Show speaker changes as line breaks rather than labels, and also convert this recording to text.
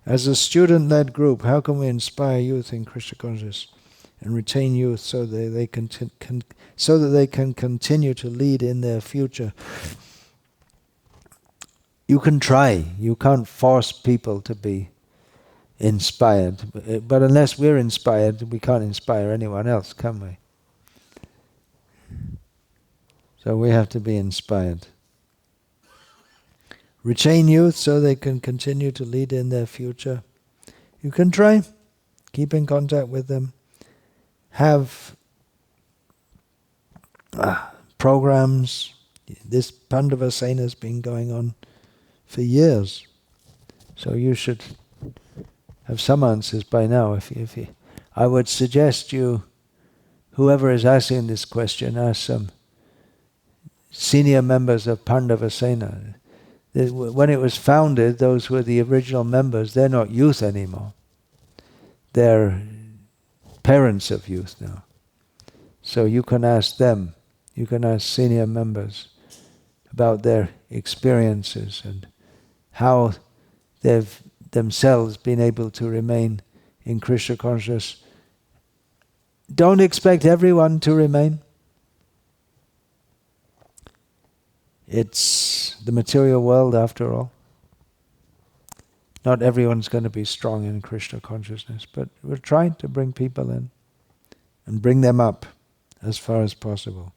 As a student-led group, how can we inspire youth in Krishna consciousness and retain youth so that they can continue to lead in their future? You can try. You can't force people to be inspired. But unless we're inspired, we can't inspire anyone else, can we? So we have to be inspired. Retain youth so they can continue to lead in their future. You can try. Keep in contact with them. Have programs. This Pandavasena has been going on for years. So you should have some answers by now. I would suggest you, whoever is asking this question, ask some senior members of Pandavasena. When it was founded, those were the original members. They're not youth anymore. They're parents of youth now. So you can ask them, you can ask senior members about their experiences and how they've themselves been able to remain in Krishna consciousness. Don't expect everyone to remain. It's the material world after all. Not everyone's going to be strong in Krishna consciousness, but we're trying to bring people in and bring them up as far as possible.